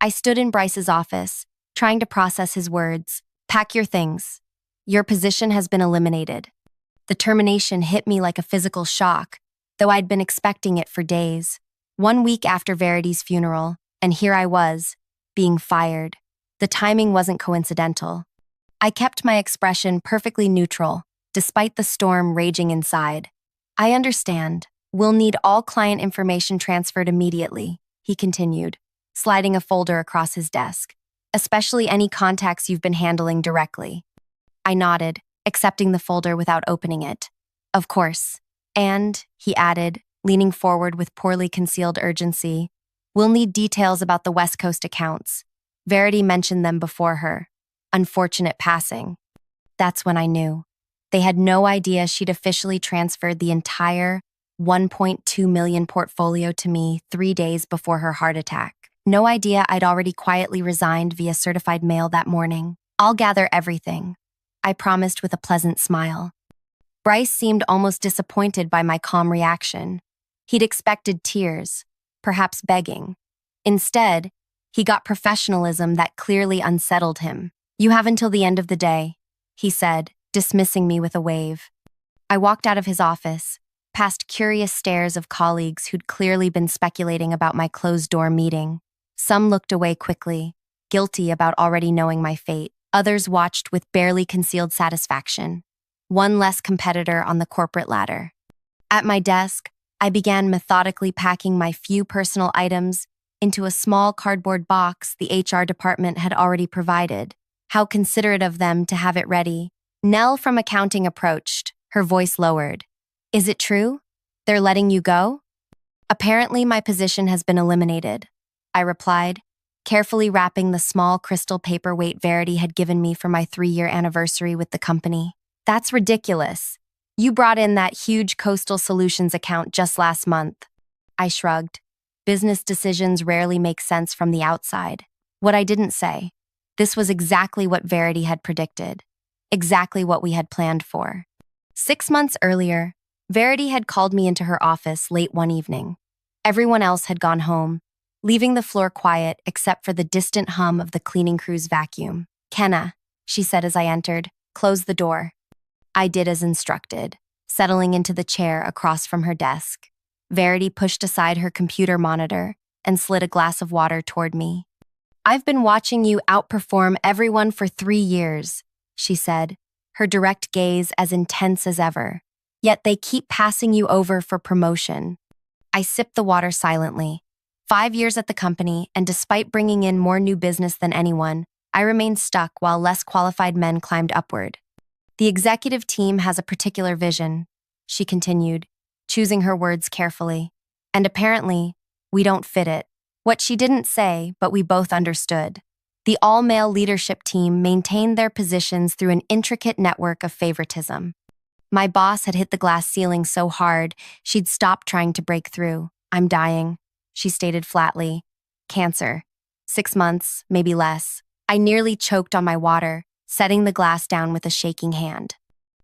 I stood in Bryce's office, trying to process his words. Pack your things. Your position has been eliminated. The termination hit me like a physical shock, though I'd been expecting it for days. 1 week after Verity's funeral, and here I was, being fired. The timing wasn't coincidental. I kept my expression perfectly neutral, despite the storm raging inside. I understand. We'll need all client information transferred immediately, he continued, sliding a folder across his desk, especially any contacts you've been handling directly. I nodded, accepting the folder without opening it. Of course. And, he added, leaning forward with poorly concealed urgency, we'll need details about the West Coast accounts. Verity mentioned them before her. Unfortunate passing. That's when I knew. They had no idea she'd officially transferred the entire 1.2 million portfolio to me 3 days before her heart attack. No idea I'd already quietly resigned via certified mail that morning. I'll gather everything, I promised with a pleasant smile. Bryce seemed almost disappointed by my calm reaction. He'd expected tears, perhaps begging. Instead, he got professionalism that clearly unsettled him. You have until the end of the day, he said, dismissing me with a wave. I walked out of his office, past curious stares of colleagues who'd clearly been speculating about my closed-door meeting. Some looked away quickly, guilty about already knowing my fate. Others watched with barely concealed satisfaction. One less competitor on the corporate ladder. At my desk, I began methodically packing my few personal items into a small cardboard box the HR department had already provided. How considerate of them to have it ready. Nell from accounting approached, her voice lowered. Is it true? They're letting you go? Apparently my position has been eliminated, I replied, carefully wrapping the small crystal paperweight Verity had given me for my 3-year anniversary with the company. That's ridiculous. You brought in that huge Coastal Solutions account just last month. I shrugged. Business decisions rarely make sense from the outside. What I didn't say. This was exactly what Verity had predicted. Exactly what we had planned for. 6 months earlier, Verity had called me into her office late one evening. Everyone else had gone home, leaving the floor quiet except for the distant hum of the cleaning crew's vacuum. Kenna, she said as I entered, close the door. I did as instructed, settling into the chair across from her desk. Verity pushed aside her computer monitor and slid a glass of water toward me. I've been watching you outperform everyone for 3 years, she said, her direct gaze as intense as ever. Yet they keep passing you over for promotion. I sipped the water silently. 5 years at the company, and despite bringing in more new business than anyone, I remained stuck while less qualified men climbed upward. The executive team has a particular vision, she continued, choosing her words carefully. And apparently, we don't fit it. What she didn't say, but we both understood. The all-male leadership team maintained their positions through an intricate network of favoritism. My boss had hit the glass ceiling so hard, she'd stopped trying to break through. I'm dying, she stated flatly. Cancer. 6 months, maybe less. I nearly choked on my water, setting the glass down with a shaking hand.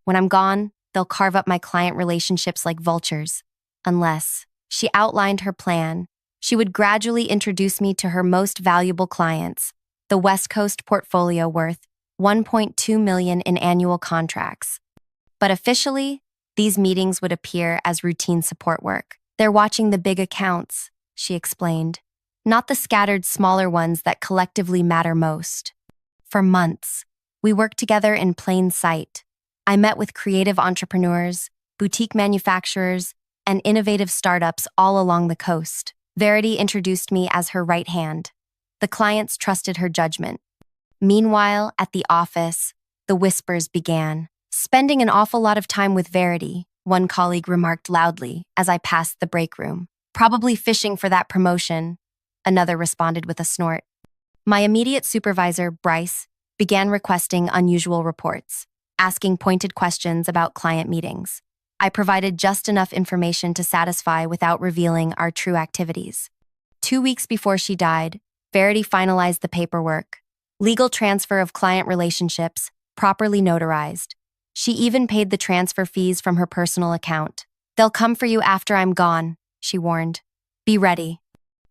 When I'm gone, they'll carve up my client relationships like vultures. Unless, she outlined her plan, she would gradually introduce me to her most valuable clients, the West Coast portfolio worth $1.2 million in annual contracts. But officially, these meetings would appear as routine support work. They're watching the big accounts, she explained, not the scattered smaller ones that collectively matter most. For months, we worked together in plain sight. I met with creative entrepreneurs, boutique manufacturers, and innovative startups all along the coast. Verity introduced me as her right hand. The clients trusted her judgment. Meanwhile, at the office, the whispers began. Spending an awful lot of time with Verity, one colleague remarked loudly as I passed the break room. Probably fishing for that promotion, another responded with a snort. My immediate supervisor, Bryce, began requesting unusual reports, asking pointed questions about client meetings. I provided just enough information to satisfy without revealing our true activities. 2 weeks before she died, Verity finalized the paperwork. Legal transfer of client relationships, properly notarized. She even paid the transfer fees from her personal account. They'll come for you after I'm gone, she warned. Be ready.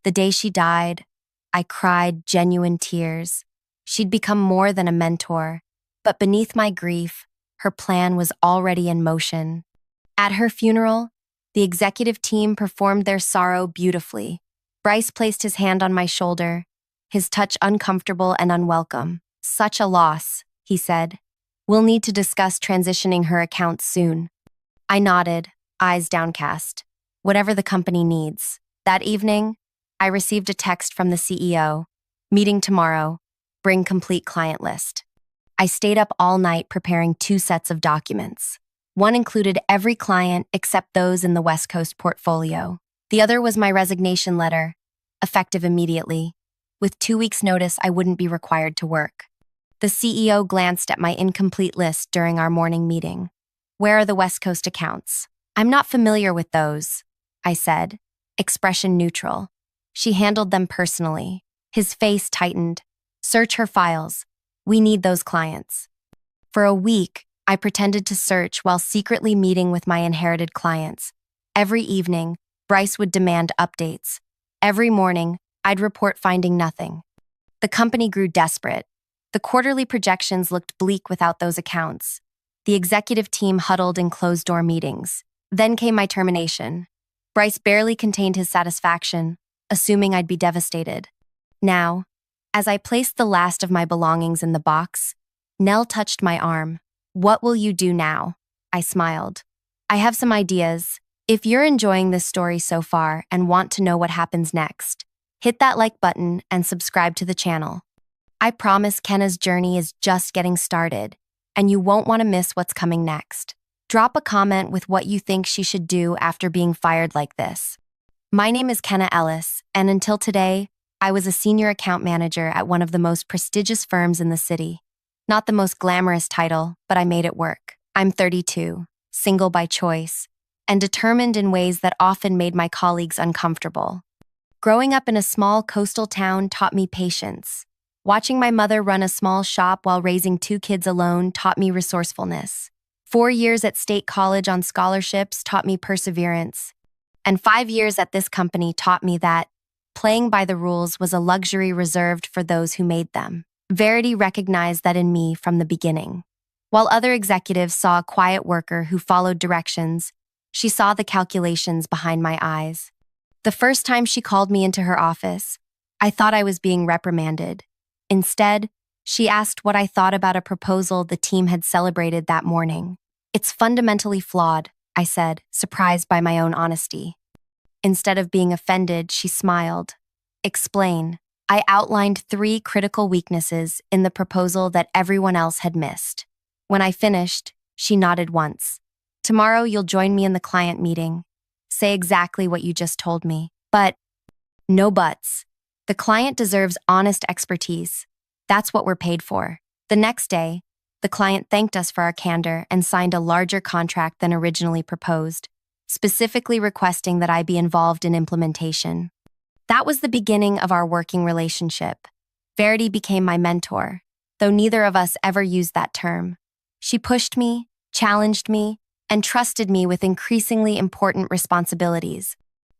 The day she died, I cried genuine tears. She'd become more than a mentor, but beneath my grief, her plan was already in motion. At her funeral, the executive team performed their sorrow beautifully. Bryce placed his hand on my shoulder, his touch uncomfortable and unwelcome. "Such a loss," he said. "We'll need to discuss transitioning her accounts soon." I nodded, eyes downcast. Whatever the company needs. That evening, I received a text from the CEO. "Meeting tomorrow. Bring complete client list." I stayed up all night preparing 2 sets of documents. One included every client except those in the West Coast portfolio. The other was my resignation letter, effective immediately. With 2 weeks' notice, I wouldn't be required to work. The CEO glanced at my incomplete list during our morning meeting. "Where are the West Coast accounts?" "I'm not familiar with those," I said, expression neutral. "She handled them personally." His face tightened. "Search her files. We need those clients." For a week, I pretended to search while secretly meeting with my inherited clients. Every evening, Bryce would demand updates. Every morning, I'd report finding nothing. The company grew desperate. The quarterly projections looked bleak without those accounts. The executive team huddled in closed-door meetings. Then came my termination. Bryce barely contained his satisfaction, assuming I'd be devastated. Now, as I placed the last of my belongings in the box, Nell touched my arm. "What will you do now?" I smiled. "I have some ideas. If you're enjoying this story so far and want to know what happens next, hit that like button and subscribe to the channel. I promise Kenna's journey is just getting started, and you won't want to miss what's coming next. Drop a comment with what you think she should do after being fired like this. My name is Kenna Ellis, and until today, I was a senior account manager at one of the most prestigious firms in the city. Not the most glamorous title, but I made it work. I'm 32, single by choice, and determined in ways that often made my colleagues uncomfortable. Growing up in a small coastal town taught me patience. Watching my mother run a small shop while raising 2 kids alone taught me resourcefulness. 4 years at State College on scholarships taught me perseverance. And 5 years at this company taught me that playing by the rules was a luxury reserved for those who made them. Verity recognized that in me from the beginning. While other executives saw a quiet worker who followed directions, she saw the calculations behind my eyes. The first time she called me into her office, I thought I was being reprimanded. Instead, she asked what I thought about a proposal the team had celebrated that morning. "It's fundamentally flawed," I said, surprised by my own honesty. Instead of being offended, she smiled. "Explain." I outlined 3 critical weaknesses in the proposal that everyone else had missed. When I finished, she nodded once. "Tomorrow you'll join me in the client meeting. Say exactly what you just told me. But no buts. The client deserves honest expertise. That's what we're paid for." The next day, the client thanked us for our candor and signed a larger contract than originally proposed, specifically requesting that I be involved in implementation. That was the beginning of our working relationship. Verity became my mentor, though neither of us ever used that term. She pushed me, challenged me, and trusted me with increasingly important responsibilities.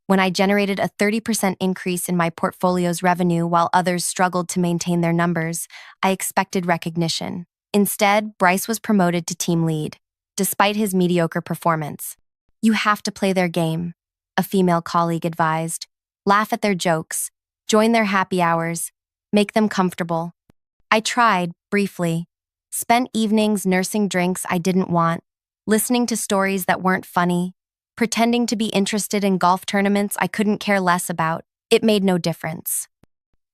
When I generated a 30% increase in my portfolio's revenue while others struggled to maintain their numbers, I expected recognition. Instead, Bryce was promoted to team lead, despite his mediocre performance. "You have to play their game," a female colleague advised. "Laugh at their jokes, join their happy hours, make them comfortable." I tried, briefly. Spent evenings nursing drinks I didn't want, listening to stories that weren't funny, pretending to be interested in golf tournaments I couldn't care less about. It made no difference.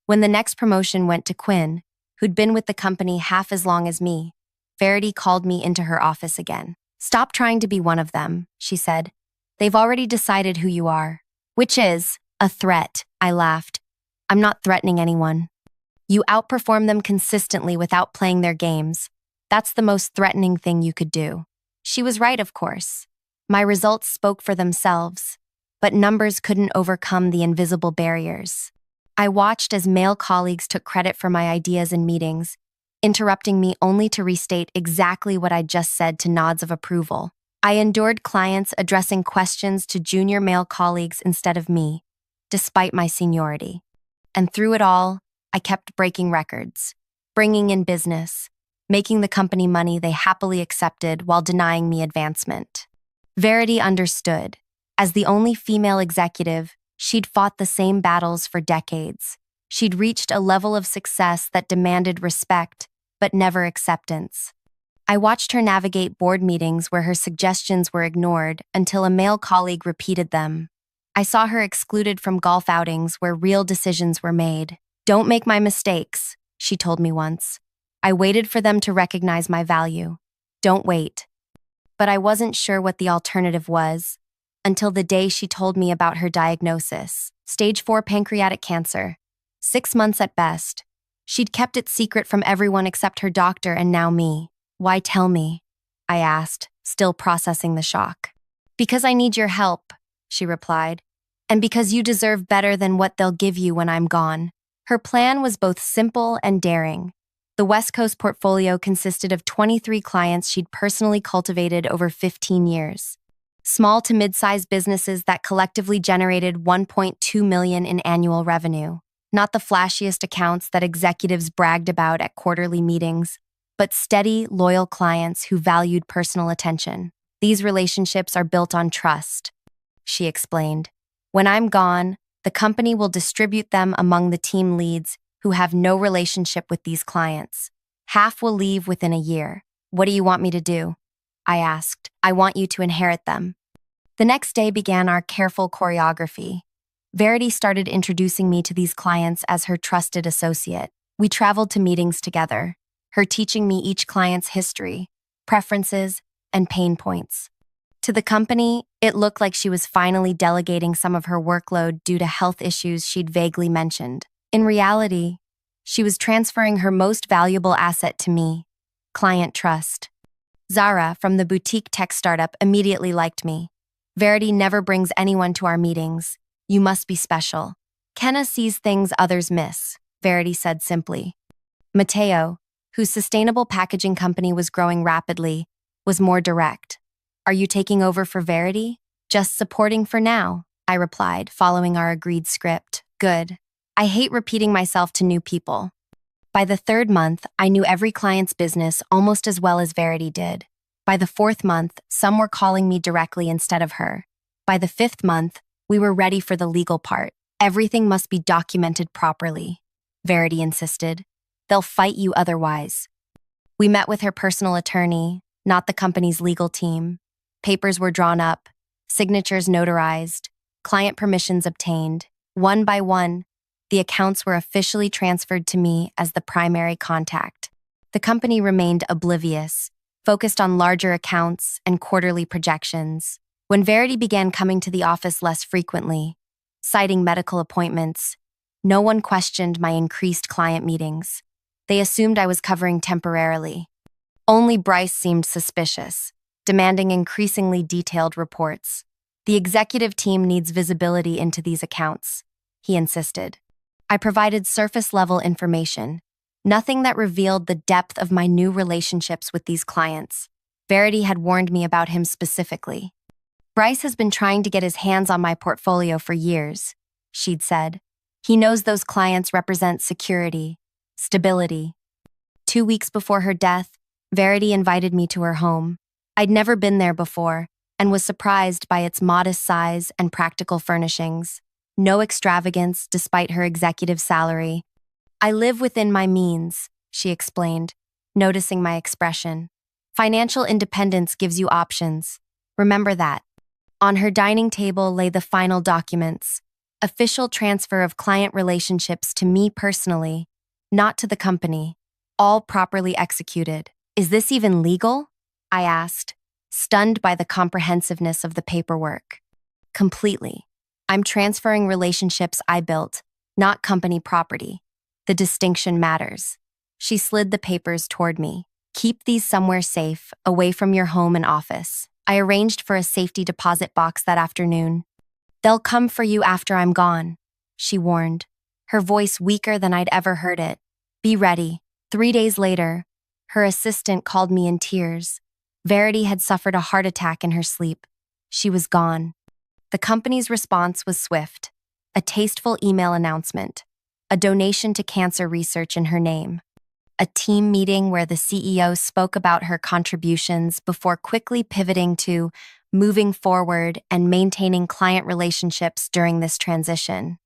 When the next promotion went to Quinn, who'd been with the company half as long as me, Verity called me into her office again. "Stop trying to be one of them," she said. "They've already decided who you are." "Which is a threat," I laughed. "I'm not threatening anyone. You outperform them consistently without playing their games. That's the most threatening thing you could do." She was right, of course. My results spoke for themselves, but numbers couldn't overcome the invisible barriers. I watched as male colleagues took credit for my ideas in meetings, interrupting me only to restate exactly what I'd just said to nods of approval. I endured clients addressing questions to junior male colleagues instead of me, despite my seniority. And through it all, I kept breaking records, bringing in business, making the company money they happily accepted while denying me advancement. Verity understood. As the only female executive, she'd fought the same battles for decades. She'd reached a level of success that demanded respect, but never acceptance. I watched her navigate board meetings where her suggestions were ignored until a male colleague repeated them. I saw her excluded from golf outings where real decisions were made. "Don't make my mistakes," she told me once. I waited for them to recognize my value. Don't wait. But I wasn't sure what the alternative was until the day she told me about her diagnosis: stage 4 pancreatic cancer. 6 months at best. She'd kept it secret from everyone except her doctor and now me. "Why tell me?" I asked, still processing the shock. "Because I need your help," she replied, "and because you deserve better than what they'll give you when I'm gone." Her plan was both simple and daring. The West Coast portfolio consisted of 23 clients she'd personally cultivated over 15 years. Small to mid-sized businesses that collectively generated $1.2 million in annual revenue. Not the flashiest accounts that executives bragged about at quarterly meetings, but steady, loyal clients who valued personal attention. "These relationships are built on trust," she explained. "When I'm gone, the company will distribute them among the team leads who have no relationship with these clients. Half will leave within a year." "What do you want me to do?" I asked. "I want you to inherit them." The next day began our careful choreography. Verity started introducing me to these clients as her trusted associate. We traveled to meetings together, her teaching me each client's history, preferences, and pain points. To the company, it looked like she was finally delegating some of her workload due to health issues she'd vaguely mentioned. In reality, she was transferring her most valuable asset to me: client trust. Zara, from the boutique tech startup, immediately liked me. "Verity never brings anyone to our meetings. You must be special." "Kenna sees things others miss," Verity said simply. Mateo, whose sustainable packaging company was growing rapidly, was more direct. "Are you taking over for Verity?" "Just supporting for now," I replied, following our agreed script. "Good. I hate repeating myself to new people." By the 3rd month, I knew every client's business almost as well as Verity did. By the 4th month, some were calling me directly instead of her. By the 5th month, we were ready for the legal part. "Everything must be documented properly," Verity insisted. "They'll fight you otherwise." We met with her personal attorney, not the company's legal team. Papers were drawn up, signatures notarized, client permissions obtained. One by one, the accounts were officially transferred to me as the primary contact. The company remained oblivious, focused on larger accounts and quarterly projections. When Verity began coming to the office less frequently, citing medical appointments, no one questioned my increased client meetings. They assumed I was covering temporarily. Only Bryce seemed suspicious, demanding increasingly detailed reports. "The executive team needs visibility into these accounts," he insisted. I provided surface-level information, nothing that revealed the depth of my new relationships with these clients. Verity had warned me about him specifically. "Bryce has been trying to get his hands on my portfolio for years," she'd said. "He knows those clients represent security, stability." 2 weeks before her death, Verity invited me to her home. I'd never been there before and was surprised by its modest size and practical furnishings. No extravagance despite her executive salary. "I live within my means," she explained, noticing my expression. "Financial independence gives you options. Remember that." On her dining table lay the final documents: official transfer of client relationships to me personally, not to the company, all properly executed. "Is this even legal?" I asked, stunned by the comprehensiveness of the paperwork. "Completely. I'm transferring relationships I built, not company property. The distinction matters." She slid the papers toward me. "Keep these somewhere safe, away from your home and office." I arranged for a safety deposit box that afternoon. "They'll come for you after I'm gone," she warned, her voice weaker than I'd ever heard it. "Be ready." 3 days later, her assistant called me in tears. Verity had suffered a heart attack in her sleep. She was gone. The company's response was swift: a tasteful email announcement. a donation to cancer research in her name, a team meeting where the CEO spoke about her contributions before quickly pivoting to moving forward and maintaining client relationships during this transition.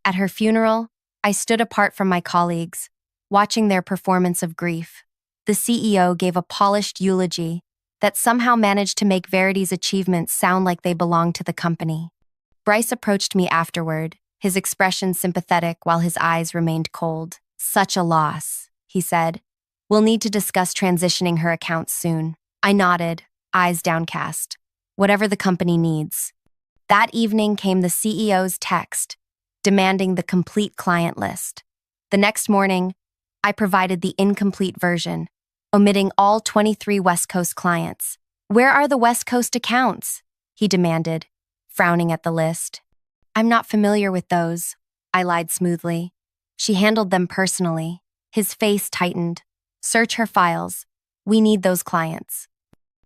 At her funeral, I stood apart from my colleagues, watching their performance of grief. The CEO gave a polished eulogy that somehow managed to make Verity's achievements sound like they belonged to the company. Bryce approached me afterward, his expression sympathetic while his eyes remained cold. "Such a loss," he said. "We'll need to discuss transitioning her accounts soon." I nodded, eyes downcast. "Whatever the company needs." That evening came the CEO's text, demanding the complete client list. The next morning, I provided the incomplete version, omitting all 23 West Coast clients. "Where are the West Coast accounts?" he demanded, frowning at the list. "I'm not familiar with those," I lied smoothly. "She handled them personally." His face tightened. "Search her files. We need those clients."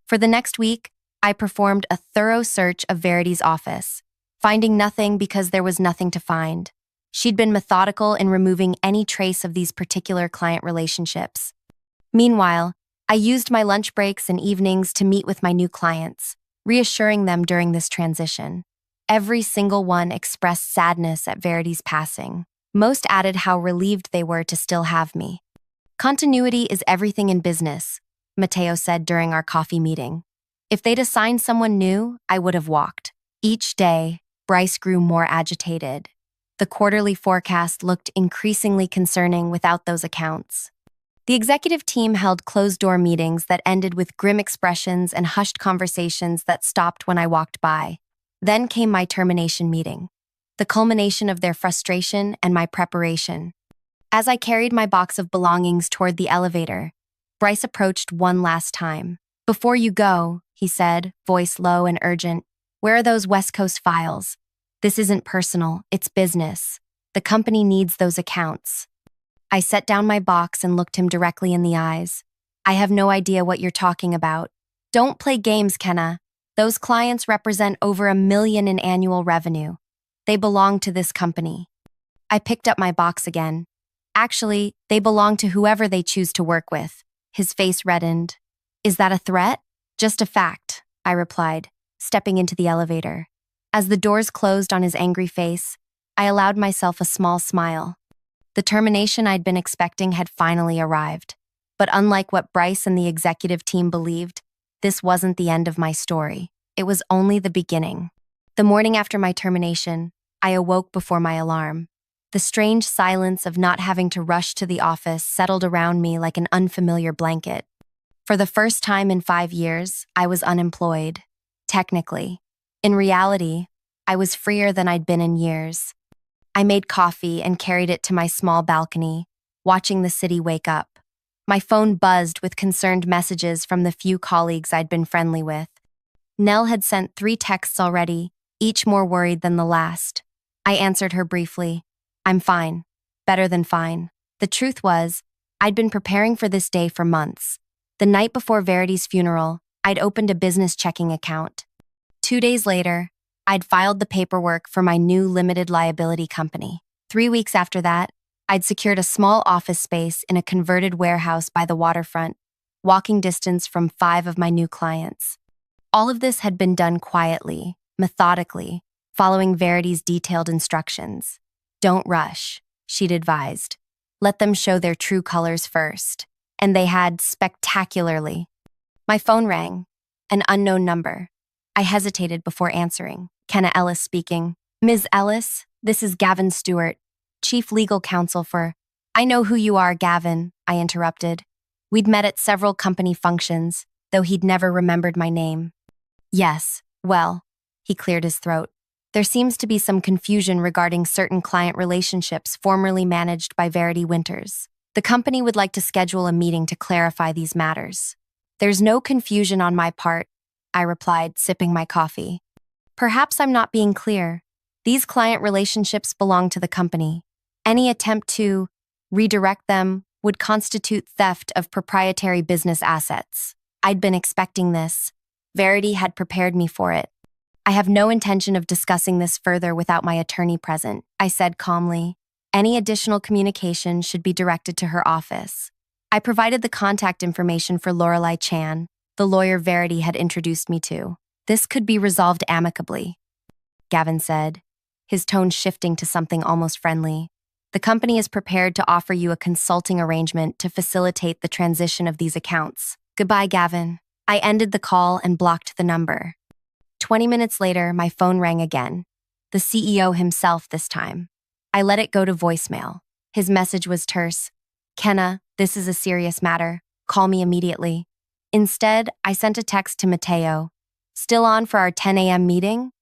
For the next week, I performed a thorough search of Verity's office, finding nothing because there was nothing to find. She'd been methodical in removing any trace of these particular client relationships. Meanwhile, I used my lunch breaks and evenings to meet with my new clients, reassuring them during this transition. Every single one expressed sadness at Verity's passing. Most added how relieved they were to still have me. "Continuity is everything in business," Matteo said during our coffee meeting. "If they'd assigned someone new, I would have walked." Each day, Bryce grew more agitated. The quarterly forecast looked increasingly concerning without those accounts. The executive team held closed-door meetings that ended with grim expressions and hushed conversations that stopped when I walked by. Then came my termination meeting, the culmination of their frustration and my preparation. As I carried my box of belongings toward the elevator, Bryce approached one last time. "Before you go," he said, voice low and urgent, "where are those West Coast files? This isn't personal, it's business. The company needs those accounts." I set down my box and looked him directly in the eyes. "I have no idea what you're talking about. Don't play games, Kenna. Those clients represent over $1 million in annual revenue. They belong to this company." I picked up my box again. "Actually, they belong to whoever they choose to work with." His face reddened. "Is that a threat?" "Just a fact," I replied, stepping into the elevator. As the doors closed on his angry face, I allowed myself a small smile. The termination I'd been expecting had finally arrived. But unlike what Bryce and the executive team believed, this wasn't the end of my story. It was only the beginning. The morning after my termination, I awoke before my alarm. The strange silence of not having to rush to the office settled around me like an unfamiliar blanket. For the first time in 5 years, I was unemployed. Technically. In reality, I was freer than I'd been in years. I made coffee and carried it to my small balcony, watching the city wake up. My phone buzzed with concerned messages from the few colleagues I'd been friendly with. Nell had sent 3 texts already, each more worried than the last. I answered her briefly. "I'm fine. Better than fine." The truth was, I'd been preparing for this day for months. The night before Verity's funeral, I'd opened a business checking account. 2 days later, I'd filed the paperwork for my new limited liability company. 3 weeks after that, I'd secured a small office space in a converted warehouse by the waterfront, walking distance from 5 of my new clients. All of this had been done quietly, methodically, following Verity's detailed instructions. "Don't rush," she'd advised. "Let them show their true colors first." And they had spectacularly. My phone rang. An unknown number. I hesitated before answering. Kenna Ellis speaking. "Ms. Ellis, this is Gavin Stewart, Chief Legal Counsel for—" "I know who you are, Gavin," I interrupted. We'd met at several company functions, though he'd never remembered my name. "Yes, well," he cleared his throat. "There seems to be some confusion regarding certain client relationships formerly managed by Verity Winters. The company would like to schedule a meeting to clarify these matters." "There's no confusion on my part," I replied, sipping my coffee. "Perhaps I'm not being clear. These client relationships belong to the company. Any attempt to redirect them would constitute theft of proprietary business assets. I'd been expecting this. Verity had prepared me for it. "I have no intention of discussing this further without my attorney present," I said calmly. Any additional communication should be directed to her office. I provided the contact information for Lorelei Chan, the lawyer Verity had introduced me to. This could be resolved amicably, Gavin said, his tone shifting to something almost friendly. The company is prepared to offer you a consulting arrangement to facilitate the transition of these accounts. Goodbye, Gavin. I ended the call and blocked the number. 20 minutes later, my phone rang again. The CEO himself this time. I let it go to voicemail. His message was terse. Kenna, this is a serious matter. Call me immediately. Instead, I sent a text to Mateo. Still on for our 10 a.m. meeting?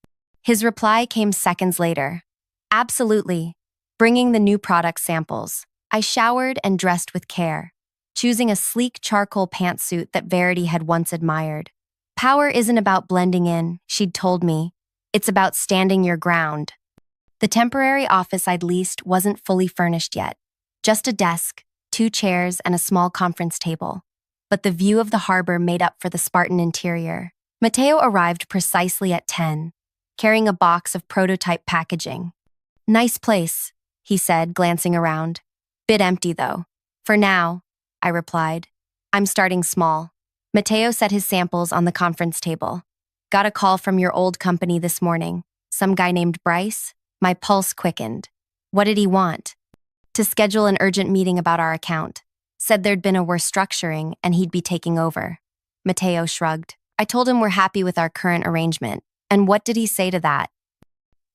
His reply came seconds later. Absolutely. Bringing the new product samples. I showered and dressed with care, choosing a sleek charcoal pantsuit that Verity had once admired. Power isn't about blending in, she'd told me. It's about standing your ground. The temporary office I'd leased wasn't fully furnished yet. Just a desk, 2 chairs, and a small conference table. But the view of the harbor made up for the Spartan interior. Mateo arrived precisely at 10, carrying a box of prototype packaging. Nice place, he said, glancing around. Bit empty, though. For now, I replied. I'm starting small. Mateo set his samples on the conference table. Got a call from your old company this morning. Some guy named Bryce? My pulse quickened. What did he want? To schedule an urgent meeting about our account. Said there'd been a restructuring and he'd be taking over. Mateo shrugged. I told him we're happy with our current arrangement. And what did he say to that?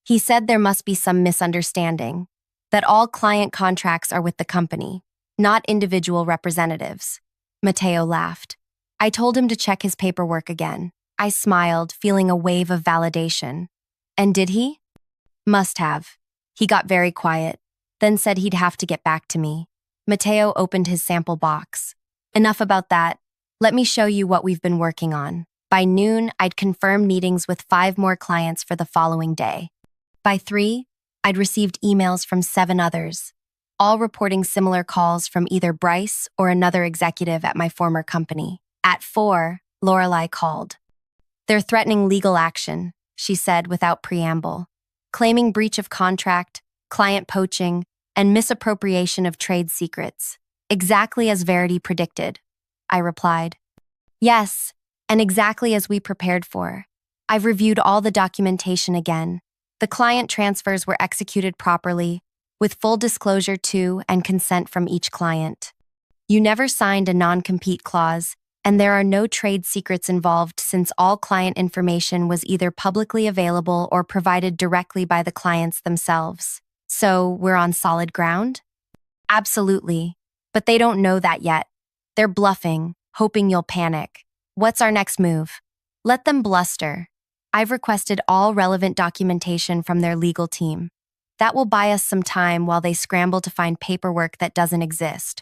He said there must be some misunderstanding. That all client contracts are with the company, not individual representatives. Mateo laughed. I told him to check his paperwork again. I smiled, feeling a wave of validation. And did he? Must have. He got very quiet, then said he'd have to get back to me. Mateo opened his sample box. Enough about that. Let me show you what we've been working on. By noon, I'd confirmed meetings with 5 more clients for the following day. By 3, I'd received emails from 7 others, all reporting similar calls from either Bryce or another executive at my former company. At 4, Lorelei called. They're threatening legal action, she said without preamble, claiming breach of contract, client poaching, and misappropriation of trade secrets. Exactly as Verity predicted, I replied. Yes, and exactly as we prepared for. I've reviewed all the documentation again. The client transfers were executed properly, with full disclosure to and consent from each client. You never signed a non-compete clause, and there are no trade secrets involved since all client information was either publicly available or provided directly by the clients themselves. So, we're on solid ground? Absolutely. But they don't know that yet. They're bluffing, hoping you'll panic. What's our next move? Let them bluster. I've requested all relevant documentation from their legal team. That will buy us some time while they scramble to find paperwork that doesn't exist.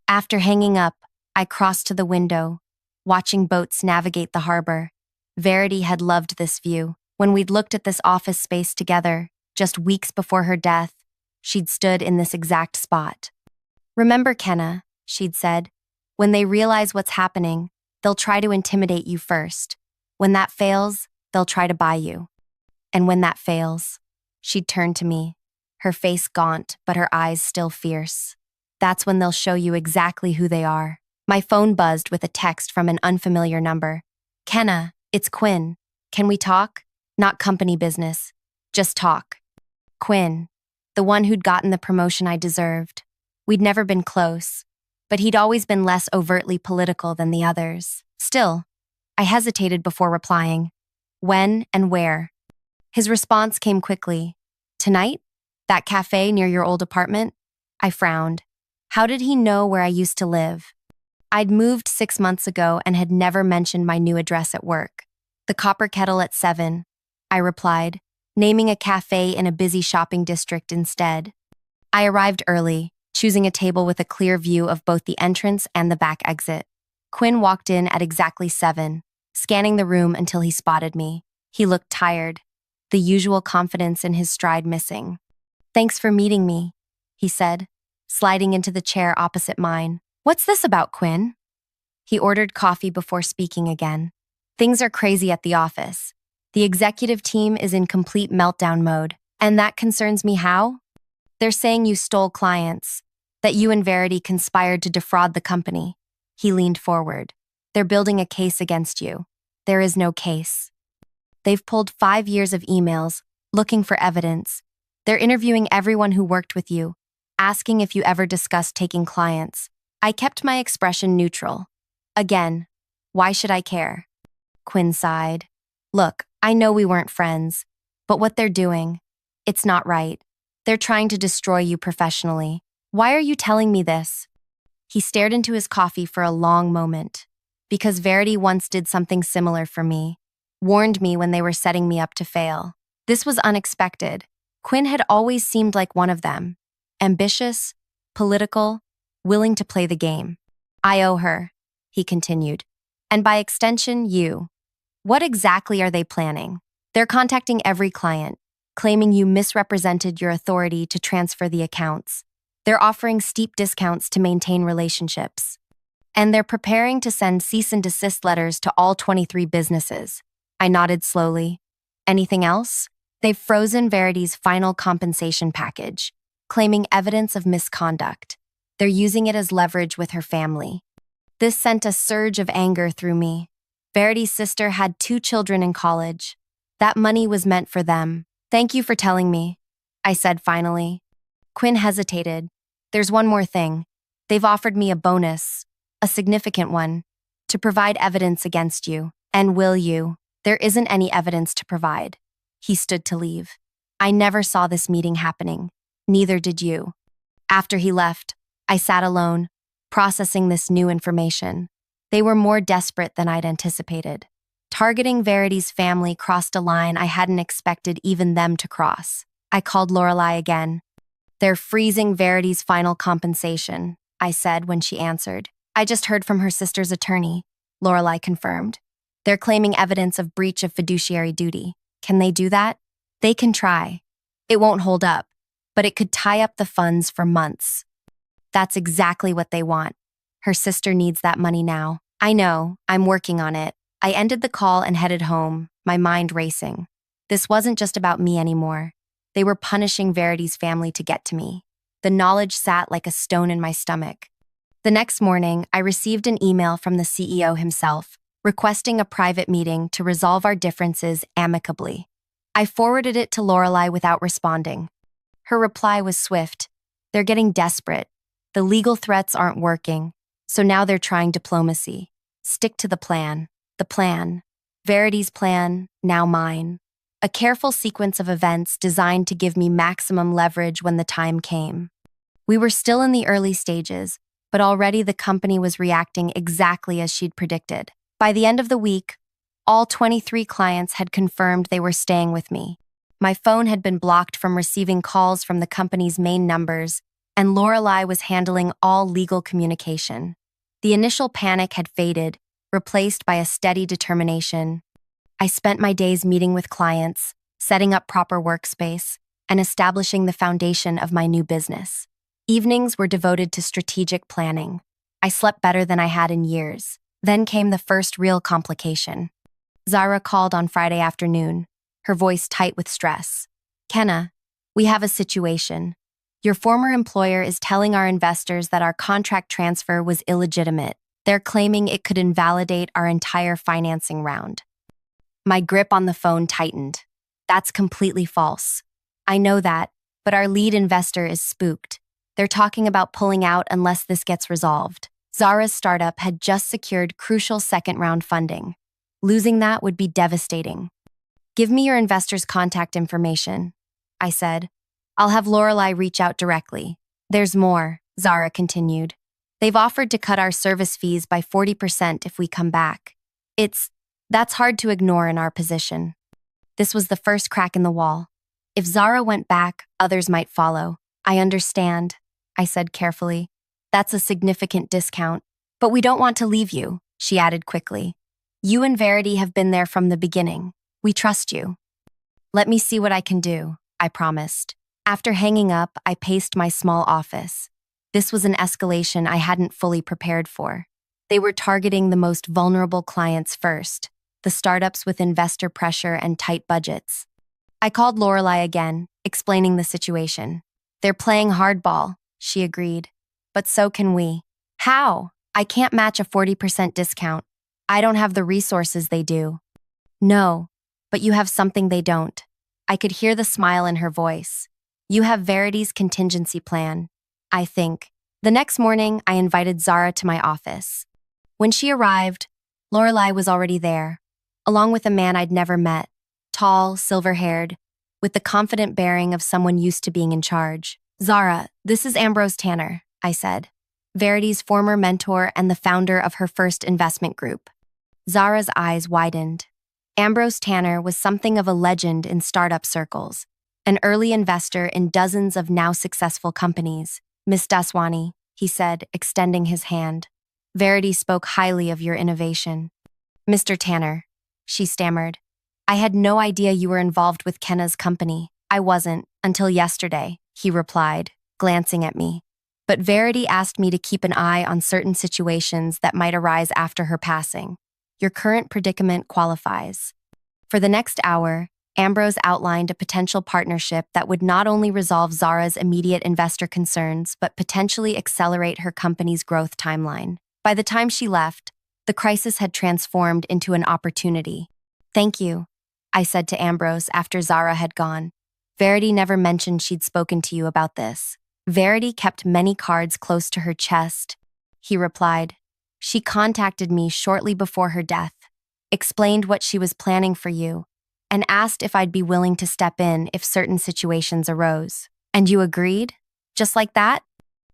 After hanging up, I crossed to the window, watching boats navigate the harbor. Verity had loved this view. When we'd looked at this office space together, just weeks before her death, she'd stood in this exact spot. Remember, Kenna, she'd said, when they realize what's happening, they'll try to intimidate you first. When that fails, they'll try to buy you. And when that fails, she'd turn to me, her face gaunt, but her eyes still fierce. That's when they'll show you exactly who they are. My phone buzzed with a text from an unfamiliar number. Kenna, it's Quinn. Can we talk? Not company business. Just talk. Quinn, the one who'd gotten the promotion I deserved. We'd never been close, but he'd always been less overtly political than the others. Still, I hesitated before replying. When and where? His response came quickly. Tonight? That cafe near your old apartment? I frowned. How did he know where I used to live? I'd moved 6 months ago and had never mentioned my new address at work. The Copper Kettle at 7, I replied, naming a cafe in a busy shopping district instead. I arrived early, choosing a table with a clear view of both the entrance and the back exit. Quinn walked in at exactly 7, scanning the room until he spotted me. He looked tired, the usual confidence in his stride missing. Thanks for meeting me, he said, sliding into the chair opposite mine. What's this about, Quinn? He ordered coffee before speaking again. Things are crazy at the office. The executive team is in complete meltdown mode, and that concerns me how? They're saying you stole clients, that you and Verity conspired to defraud the company. He leaned forward. They're building a case against you. There is no case. They've pulled 5 years of emails, looking for evidence. They're interviewing everyone who worked with you, asking if you ever discussed taking clients. I kept my expression neutral. Again, why should I care? Quinn sighed. Look, I know we weren't friends, but what they're doing, it's not right. They're trying to destroy you professionally. Why are you telling me this? He stared into his coffee for a long moment. Because Verity once did something similar for me, warned me when they were setting me up to fail. This was unexpected. Quinn had always seemed like one of them. Ambitious, political, willing to play the game. I owe her, he continued. And by extension, you. What exactly are they planning? They're contacting every client, claiming you misrepresented your authority to transfer the accounts. They're offering steep discounts to maintain relationships. And they're preparing to send cease and desist letters to all 23 businesses. I nodded slowly. Anything else? They've frozen Verity's final compensation package, claiming evidence of misconduct. They're using it as leverage with her family. This sent a surge of anger through me. Verity's sister had 2 children in college. That money was meant for them. Thank you for telling me, I said finally. Quinn hesitated. There's one more thing. They've offered me a bonus, a significant one, to provide evidence against you. And will you? There isn't any evidence to provide. He stood to leave. I never saw this meeting happening. Neither did you. After he left, I sat alone, processing this new information. They were more desperate than I'd anticipated. Targeting Verity's family crossed a line I hadn't expected even them to cross. I called Lorelei again. They're freezing Verity's final compensation, I said when she answered. I just heard from her sister's attorney, Lorelei confirmed. They're claiming evidence of breach of fiduciary duty. Can they do that? They can try. It won't hold up, but it could tie up the funds for months. That's exactly what they want. Her sister needs that money now. I know, I'm working on it. I ended the call and headed home, my mind racing. This wasn't just about me anymore. They were punishing Verity's family to get to me. The knowledge sat like a stone in my stomach. The next morning, I received an email from the CEO himself, requesting a private meeting to resolve our differences amicably. I forwarded it to Lorelei without responding. Her reply was swift. They're getting desperate. The legal threats aren't working, so now they're trying diplomacy. Stick to the plan. The plan. Verity's plan, now mine. A careful sequence of events designed to give me maximum leverage when the time came. We were still in the early stages, but already the company was reacting exactly as she'd predicted. By the end of the week, all 23 clients had confirmed they were staying with me. My phone had been blocked from receiving calls from the company's main numbers, and Lorelei was handling all legal communication. The initial panic had faded, replaced by a steady determination. I spent my days meeting with clients, setting up proper workspace, and establishing the foundation of my new business. Evenings were devoted to strategic planning. I slept better than I had in years. Then came the first real complication. Zara called on Friday afternoon, her voice tight with stress. Kenna, we have a situation. Your former employer is telling our investors that our contract transfer was illegitimate. They're claiming it could invalidate our entire financing round. My grip on the phone tightened. That's completely false. I know that, but our lead investor is spooked. They're talking about pulling out unless this gets resolved. Zara's startup had just secured crucial second-round funding. Losing that would be devastating. Give me your investor's contact information, I said. I'll have Lorelei reach out directly. There's more, Zara continued. They've offered to cut our service fees by 40% if we come back. That's hard to ignore in our position. This was the first crack in the wall. If Zara went back, others might follow. I understand, I said carefully. That's a significant discount. But we don't want to leave you, she added quickly. You and Verity have been there from the beginning. We trust you. Let me see what I can do, I promised. After hanging up, I paced my small office. This was an escalation I hadn't fully prepared for. They were targeting the most vulnerable clients first, the startups with investor pressure and tight budgets. I called Lorelei again, explaining the situation. They're playing hardball, she agreed. But so can we. How? I can't match a 40% discount. I don't have the resources they do. No, but you have something they don't. I could hear the smile in her voice. You have Verity's contingency plan, I think. The next morning, I invited Zara to my office. When she arrived, Lorelai was already there, along with a man I'd never met, tall, silver-haired, with the confident bearing of someone used to being in charge. Zara, this is Ambrose Tanner, I said, Verity's former mentor and the founder of her first investment group. Zara's eyes widened. Ambrose Tanner was something of a legend in startup circles, an early investor in dozens of now successful companies. Miss Daswani, he said, extending his hand. Verity spoke highly of your innovation. Mr. Tanner, she stammered. I had no idea you were involved with Kenna's company. I wasn't, until yesterday, he replied, glancing at me. But Verity asked me to keep an eye on certain situations that might arise after her passing. Your current predicament qualifies. For the next hour, Ambrose outlined a potential partnership that would not only resolve Zara's immediate investor concerns, but potentially accelerate her company's growth timeline. By the time she left, the crisis had transformed into an opportunity. Thank you, I said to Ambrose after Zara had gone. Verity never mentioned she'd spoken to you about this. Verity kept many cards close to her chest, he replied. She contacted me shortly before her death, explained what she was planning for you, and asked if I'd be willing to step in if certain situations arose. And you agreed? Just like that?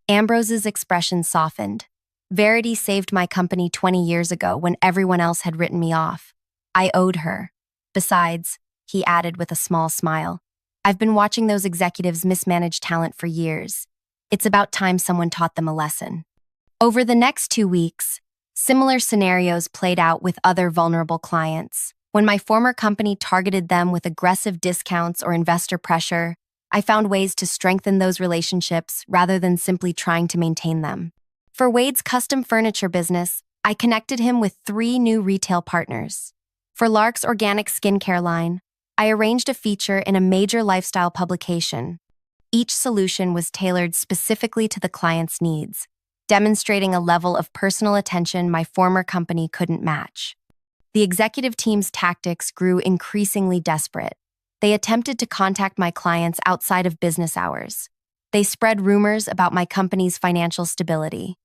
Ambrose's expression softened. Verity saved my company 20 years ago when everyone else had written me off. I owed her. Besides, he added with a small smile, I've been watching those executives mismanage talent for years. It's about time someone taught them a lesson. Over the next 2 weeks, similar scenarios played out with other vulnerable clients. When my former company targeted them with aggressive discounts or investor pressure, I found ways to strengthen those relationships rather than simply trying to maintain them. For Wade's custom furniture business, I connected him with 3 new retail partners. For Lark's organic skincare line, I arranged a feature in a major lifestyle publication. Each solution was tailored specifically to the client's needs, demonstrating a level of personal attention my former company couldn't match. The executive team's tactics grew increasingly desperate. They attempted to contact my clients outside of business hours. They spread rumors about my company's financial stability.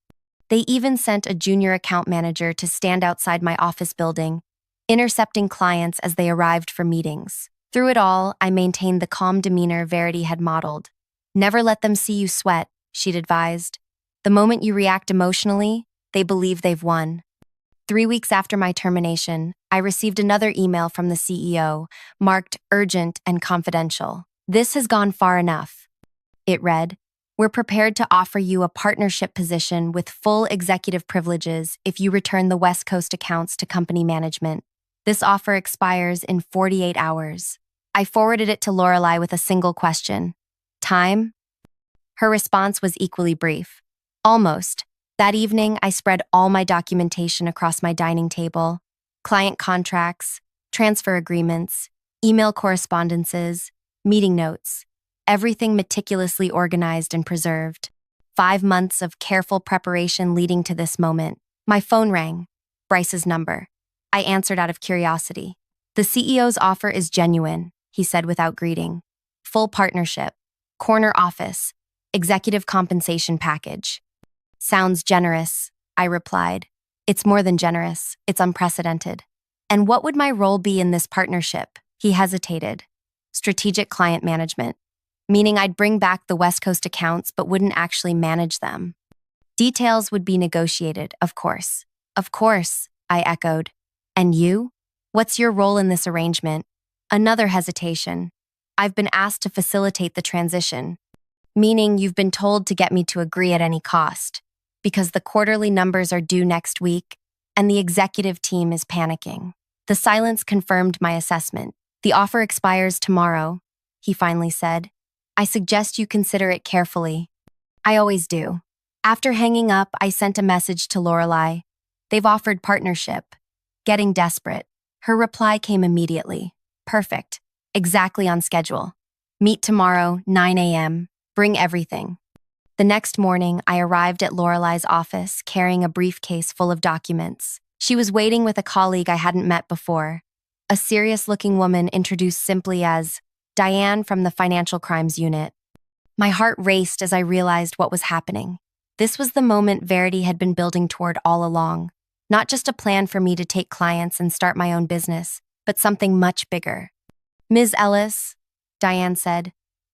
They even sent a junior account manager to stand outside my office building, intercepting clients as they arrived for meetings. Through it all, I maintained the calm demeanor Verity had modeled. Never let them see you sweat, she'd advised. The moment you react emotionally, they believe they've won. 3 weeks after my termination, I received another email from the CEO, marked urgent and confidential. This has gone far enough. It read, we're prepared to offer you a partnership position with full executive privileges if you return the West Coast accounts to company management. This offer expires in 48 hours. I forwarded it to Lorelai with a single question. Time? Her response was equally brief. Almost. That evening, I spread all my documentation across my dining table. Client contracts, transfer agreements, email correspondences, meeting notes. Everything meticulously organized and preserved. 5 months of careful preparation leading to this moment. My phone rang. Bryce's number. I answered out of curiosity. The CEO's offer is genuine, he said without greeting. Full partnership. Corner office. Executive compensation package. Sounds generous, I replied. It's more than generous, it's unprecedented. And what would my role be in this partnership? He hesitated. Strategic client management, meaning I'd bring back the West Coast accounts but wouldn't actually manage them. Details would be negotiated, of course. Of course, I echoed. And you? What's your role in this arrangement? Another hesitation. I've been asked to facilitate the transition, meaning you've been told to get me to agree at any cost, because the quarterly numbers are due next week, and the executive team is panicking. The silence confirmed my assessment. The offer expires tomorrow, he finally said. I suggest you consider it carefully. I always do. After hanging up, I sent a message to Lorelai. They've offered partnership. Getting desperate. Her reply came immediately. Perfect. Exactly on schedule. Meet tomorrow, 9 a.m. Bring everything. The next morning, I arrived at Lorelai's office carrying a briefcase full of documents. She was waiting with a colleague I hadn't met before, a serious-looking woman introduced simply as Diane from the Financial Crimes Unit. My heart raced as I realized what was happening. This was the moment Verity had been building toward all along. Not just a plan for me to take clients and start my own business, but something much bigger. Ms. Ellis, Diane said,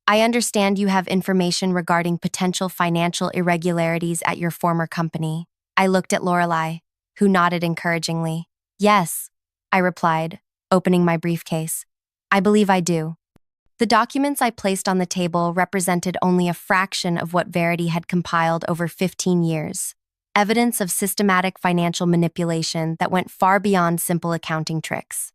I understand you have information regarding potential financial irregularities at your former company. I looked at Lorelai, who nodded encouragingly. Yes, I replied, opening my briefcase. I believe I do. The documents I placed on the table represented only a fraction of what Verity had compiled over 15 years. Evidence of systematic financial manipulation that went far beyond simple accounting tricks.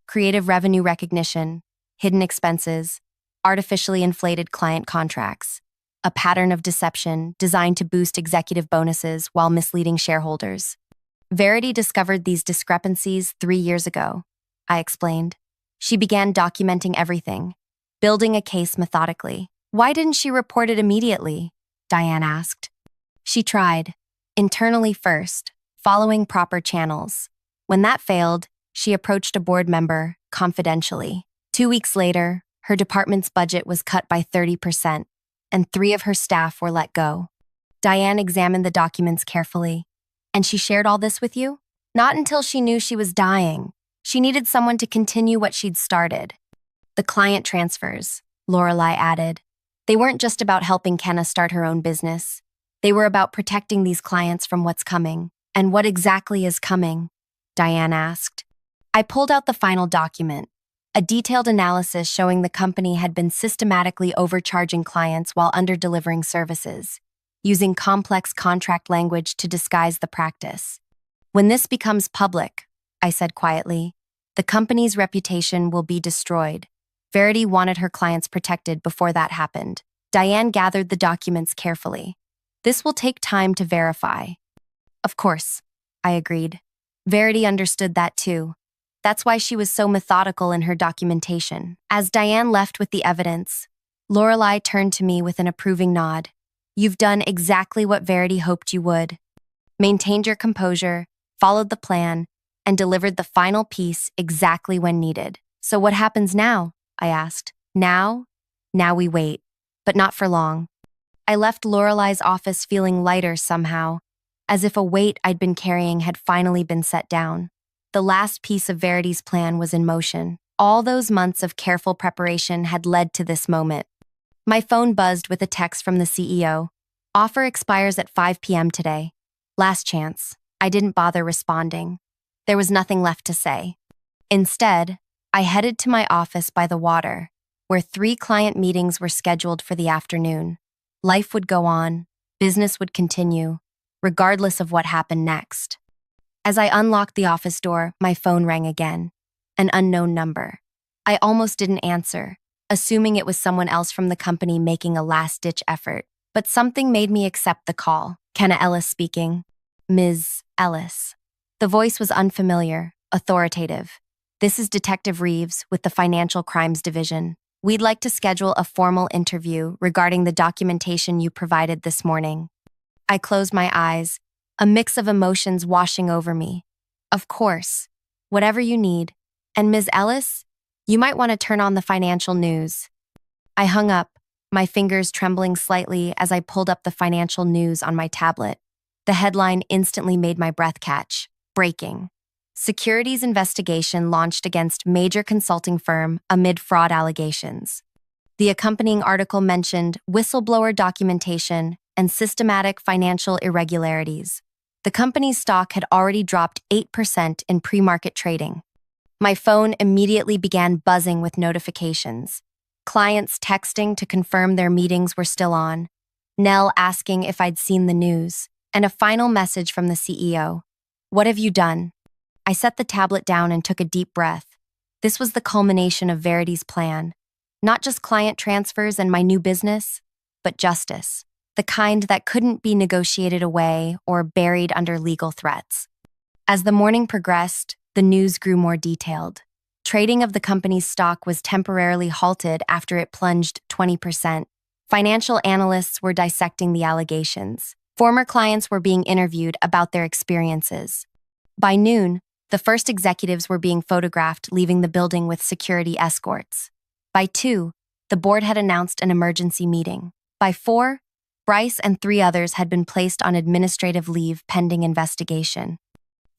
Creative revenue recognition, hidden expenses, artificially inflated client contracts, a pattern of deception designed to boost executive bonuses while misleading shareholders. Verity discovered these discrepancies 3 years ago, I explained. She began documenting everything, building a case methodically. Why didn't she report it immediately? Diane asked. She tried, internally first, following proper channels. When that failed, she approached a board member, confidentially. 2 weeks later, her department's budget was cut by 30%, and 3 of her staff were let go. Diane examined the documents carefully. And she shared all this with you? Not until she knew she was dying. She needed someone to continue what she'd started. The client transfers, Lorelai added. They weren't just about helping Kenna start her own business. They were about protecting these clients from what's coming. And what exactly is coming? Diane asked. I pulled out the final document, a detailed analysis showing the company had been systematically overcharging clients while under-delivering services, using complex contract language to disguise the practice. When this becomes public, I said quietly, the company's reputation will be destroyed. Verity wanted her clients protected before that happened. Diane gathered the documents carefully. This will take time to verify. Of course, I agreed. Verity understood that too. That's why she was so methodical in her documentation. As Diane left with the evidence, Lorelai turned to me with an approving nod. You've done exactly what Verity hoped you would. Maintained your composure, followed the plan, and delivered the final piece exactly when needed. So what happens now? I asked. Now we wait, but not for long. I left Lorelai's office feeling lighter somehow, as if a weight I'd been carrying had finally been set down. The last piece of Verity's plan was in motion. All those months of careful preparation had led to this moment. My phone buzzed with a text from the CEO. Offer expires at 5 p.m. today. Last chance. I didn't bother responding. There was nothing left to say. Instead, I headed to my office by the water, where 3 client meetings were scheduled for the afternoon. Life would go on, business would continue, regardless of what happened next. As I unlocked the office door, my phone rang again. An unknown number. I almost didn't answer, assuming it was someone else from the company making a last-ditch effort. But something made me accept the call. Kenna Ellis speaking. Ms. Ellis. The voice was unfamiliar, authoritative. This is Detective Reeves with the Financial Crimes Division. We'd like to schedule a formal interview regarding the documentation you provided this morning. I closed my eyes, a mix of emotions washing over me. Of course, whatever you need. And Ms. Ellis, you might want to turn on the financial news. I hung up, my fingers trembling slightly as I pulled up the financial news on my tablet. The headline instantly made my breath catch. Breaking. Securities investigation launched against major consulting firm amid fraud allegations. The accompanying article mentioned whistleblower documentation and systematic financial irregularities. The company's stock had already dropped 8% in pre-market trading. My phone immediately began buzzing with notifications. Clients texting to confirm their meetings were still on, Nell asking if I'd seen the news, and a final message from the CEO. What have you done? I set the tablet down and took a deep breath. This was the culmination of Verity's plan. Not just client transfers and my new business, but justice. The kind that couldn't be negotiated away or buried under legal threats. As the morning progressed, the news grew more detailed. Trading of the company's stock was temporarily halted after it plunged 20%, Financial analysts were dissecting the allegations. Former clients were being interviewed about their experiences. By noon, the first executives were being photographed leaving the building with security escorts. By 2, the board had announced an emergency meeting. By 4, Bryce and 3 others had been placed on administrative leave pending investigation.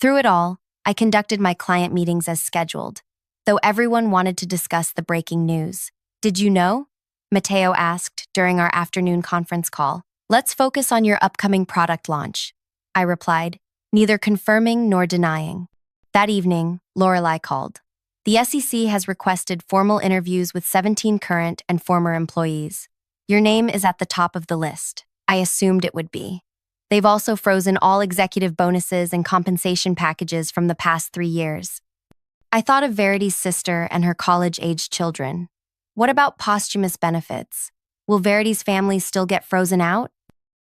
Through it all, I conducted my client meetings as scheduled, though everyone wanted to discuss the breaking news. Did you know? Mateo asked during our afternoon conference call. Let's focus on your upcoming product launch, I replied, neither confirming nor denying. That evening, Lorelei called. The SEC has requested formal interviews with 17 current and former employees. Your name is at the top of the list. I assumed it would be. They've also frozen all executive bonuses and compensation packages from the past 3 years. I thought of Verity's sister and her college-aged children. What about posthumous benefits? Will Verity's family still get frozen out?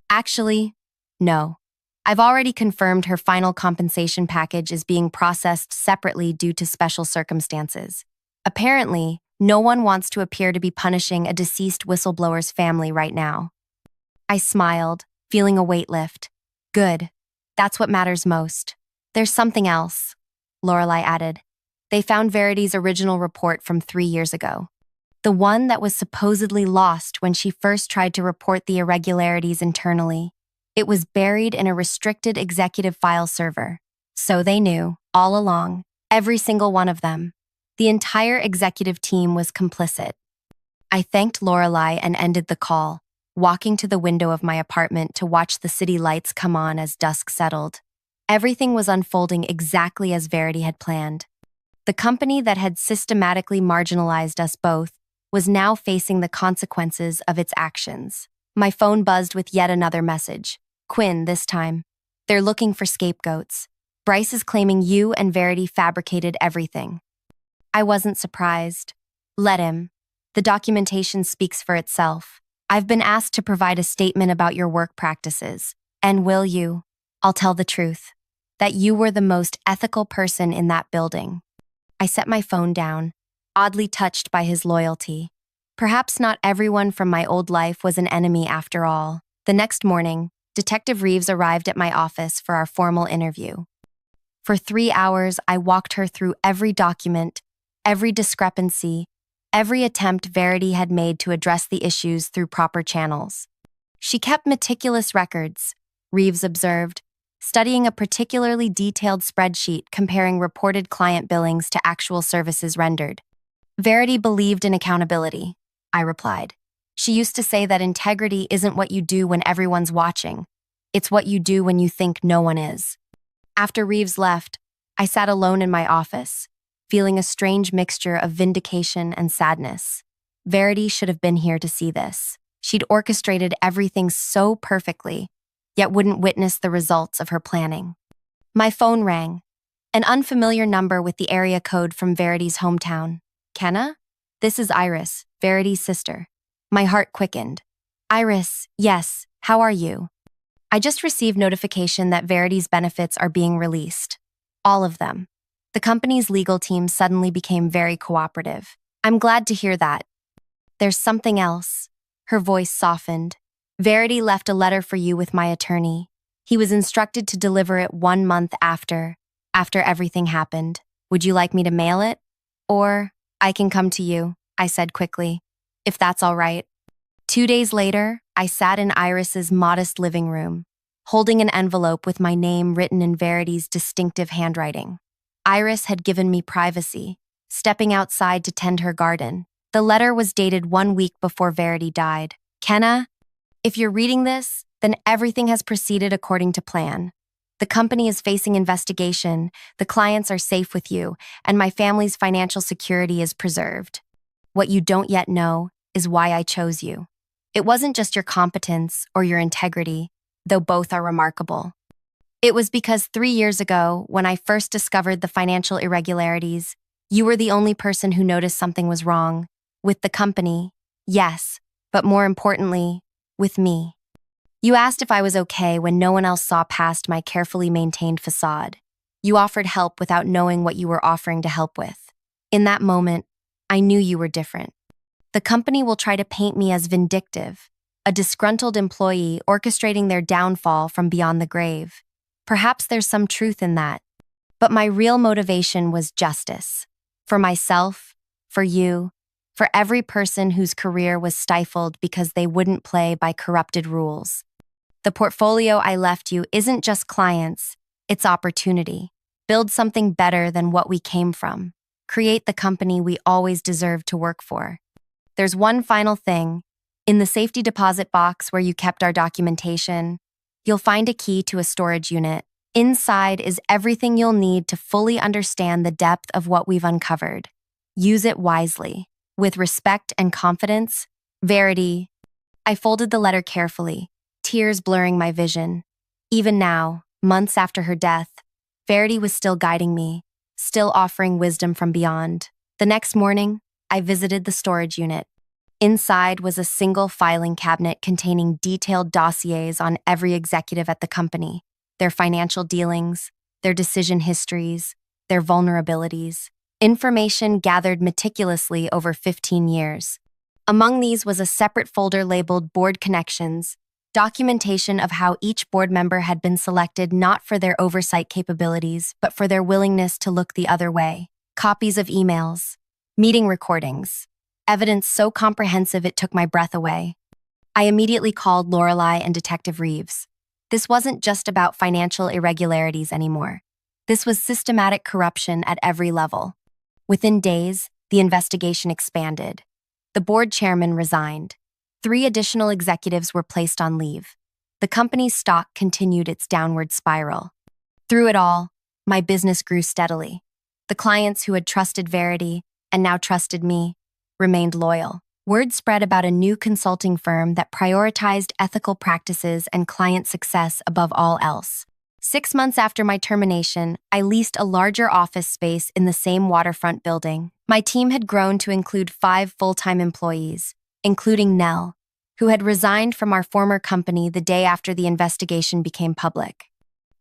Actually, no. I've already confirmed her final compensation package is being processed separately due to special circumstances. Apparently, no one wants to appear to be punishing a deceased whistleblower's family right now. I smiled, feeling a weight lift. Good. That's what matters most. There's something else, Lorelei added. They found Verity's original report from 3 years ago. The one that was supposedly lost when she first tried to report the irregularities internally. It was buried in a restricted executive file server. So they knew, all along, every single one of them. The entire executive team was complicit. I thanked Lorelei and ended the call, walking to the window of my apartment to watch the city lights come on as dusk settled. Everything was unfolding exactly as Verity had planned. The company that had systematically marginalized us both was now facing the consequences of its actions. My phone buzzed with yet another message. Quinn, this time. They're looking for scapegoats. Bryce is claiming you and Verity fabricated everything. I wasn't surprised. Let him. The documentation speaks for itself. I've been asked to provide a statement about your work practices. And will you? I'll tell the truth. That you were the most ethical person in that building. I set my phone down, oddly touched by his loyalty. Perhaps not everyone from my old life was an enemy after all. The next morning, Detective Reeves arrived at my office for our formal interview. For 3 hours, I walked her through every document, every discrepancy, every attempt Verity had made to address the issues through proper channels. She kept meticulous records, Reeves observed, studying a particularly detailed spreadsheet comparing reported client billings to actual services rendered. Verity believed in accountability, I replied. She used to say that integrity isn't what you do when everyone's watching. It's what you do when you think no one is. After Reeves left, I sat alone in my office, feeling a strange mixture of vindication and sadness. Verity should have been here to see this. She'd orchestrated everything so perfectly, yet wouldn't witness the results of her planning. My phone rang. An unfamiliar number with the area code from Verity's hometown. Kenna? This is Iris, Verity's sister. My heart quickened. Iris, yes, how are you? I just received notification that Verity's benefits are being released. All of them. The company's legal team suddenly became very cooperative. I'm glad to hear that. There's something else. Her voice softened. Verity left a letter for you with my attorney. He was instructed to deliver it 1 month after everything happened. Would you like me to mail it? Or I can come to you, I said quickly, if that's all right. 2 days later, I sat in Iris's modest living room, holding an envelope with my name written in Verity's distinctive handwriting. Iris had given me privacy, stepping outside to tend her garden. The letter was dated 1 week before Verity died. Kenna, if you're reading this, then everything has proceeded according to plan. The company is facing investigation, the clients are safe with you, and my family's financial security is preserved. What you don't yet know is why I chose you. It wasn't just your competence or your integrity, though both are remarkable. It was because 3 years ago, when I first discovered the financial irregularities, you were the only person who noticed something was wrong. With the company, yes, but more importantly, with me. You asked if I was okay when no one else saw past my carefully maintained facade. You offered help without knowing what you were offering to help with. In that moment, I knew you were different. The company will try to paint me as vindictive, a disgruntled employee orchestrating their downfall from beyond the grave. Perhaps there's some truth in that. But my real motivation was justice. For myself, for you, for every person whose career was stifled because they wouldn't play by corrupted rules. The portfolio I left you isn't just clients, it's opportunity. Build something better than what we came from. Create the company we always deserved to work for. There's one final thing. In the safety deposit box where you kept our documentation, you'll find a key to a storage unit. Inside is everything you'll need to fully understand the depth of what we've uncovered. Use it wisely. With respect and confidence, Verity. I folded the letter carefully, tears blurring my vision. Even now, months after her death, Verity was still guiding me, still offering wisdom from beyond. The next morning, I visited the storage unit. Inside was a single filing cabinet containing detailed dossiers on every executive at the company, their financial dealings, their decision histories, their vulnerabilities, information gathered meticulously over 15 years. Among these was a separate folder labeled Board Connections, documentation of how each board member had been selected not for their oversight capabilities, but for their willingness to look the other way. Copies of emails, meeting recordings, evidence so comprehensive it took my breath away. I immediately called Lorelei and Detective Reeves. This wasn't just about financial irregularities anymore. This was systematic corruption at every level. Within days, the investigation expanded. The board chairman resigned. 3 additional executives were placed on leave. The company's stock continued its downward spiral. Through it all, my business grew steadily. The clients who had trusted Verity, and now trusted me, remained loyal. Word spread about a new consulting firm that prioritized ethical practices and client success above all else. 6 months after my termination, I leased a larger office space in the same waterfront building. My team had grown to include 5 full-time employees, including Nell, who had resigned from our former company the day after the investigation became public.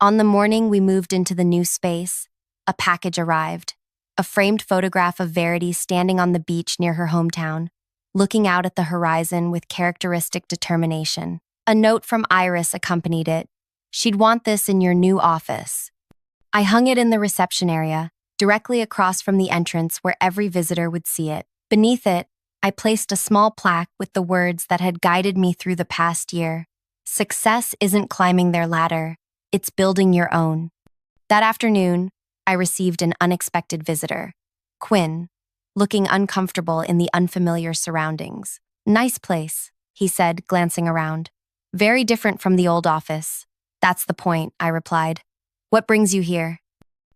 On the morning we moved into the new space, a package arrived. A framed photograph of Verity standing on the beach near her hometown, looking out at the horizon with characteristic determination. A note from Iris accompanied it. She'd want this in your new office. I hung it in the reception area, directly across from the entrance where every visitor would see it. Beneath it, I placed a small plaque with the words that had guided me through the past year. Success isn't climbing their ladder, it's building your own. That afternoon, I received an unexpected visitor, Quinn, looking uncomfortable in the unfamiliar surroundings. Nice place, he said, glancing around. Very different from the old office. That's the point, I replied. What brings you here?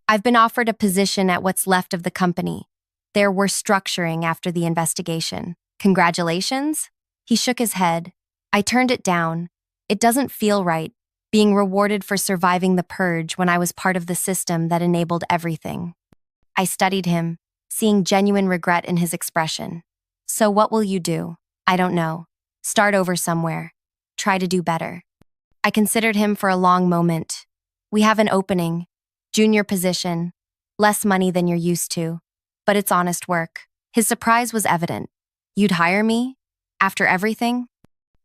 I've been offered a position at what's left of the company. There were restructuring after the investigation. Congratulations? He shook his head. I turned it down. It doesn't feel right, being rewarded for surviving the purge when I was part of the system that enabled everything. I studied him, seeing genuine regret in his expression. So what will you do? I don't know. Start over somewhere. Try to do better. I considered him for a long moment. We have an opening, junior position, less money than you're used to, but it's honest work. His surprise was evident. You'd hire me? After everything?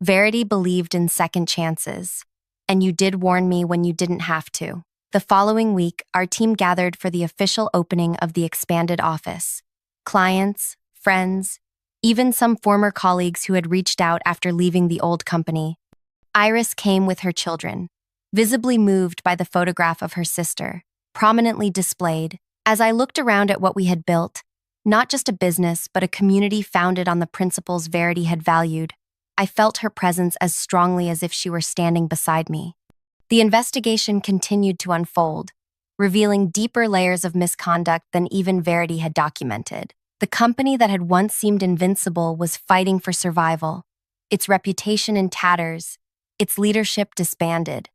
Verity believed in second chances. And you did warn me when you didn't have to. The following week, our team gathered for the official opening of the expanded office. Clients, friends, even some former colleagues who had reached out after leaving the old company. Iris came with her children, visibly moved by the photograph of her sister, prominently displayed. As I looked around at what we had built, not just a business, but a community founded on the principles Verity had valued, I felt her presence as strongly as if she were standing beside me. The investigation continued to unfold, revealing deeper layers of misconduct than even Verity had documented. The company that had once seemed invincible was fighting for survival, its reputation in tatters, its leadership disbanded.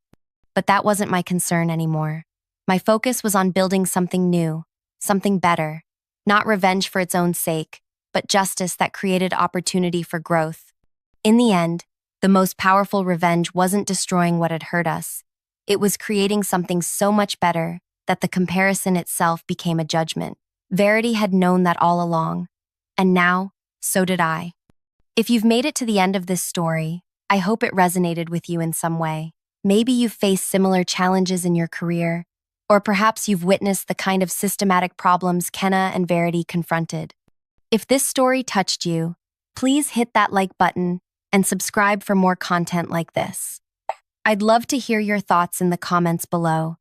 But that wasn't my concern anymore. My focus was on building something new, something better, not revenge for its own sake, but justice that created opportunity for growth. In the end, the most powerful revenge wasn't destroying what had hurt us. It was creating something so much better that the comparison itself became a judgment. Verity had known that all along, and now, so did I. If you've made it to the end of this story, I hope it resonated with you in some way. Maybe you've faced similar challenges in your career, or perhaps you've witnessed the kind of systematic problems Kenna and Verity confronted. If this story touched you, please hit that like button and subscribe for more content like this. I'd love to hear your thoughts in the comments below.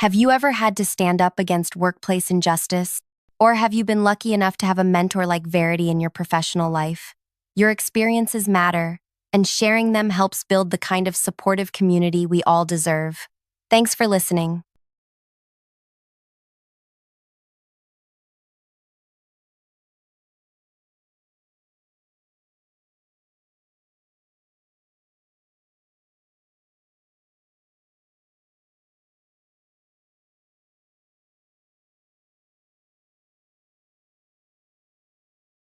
Have you ever had to stand up against workplace injustice? Or have you been lucky enough to have a mentor like Verity in your professional life? Your experiences matter, and sharing them helps build the kind of supportive community we all deserve. Thanks for listening.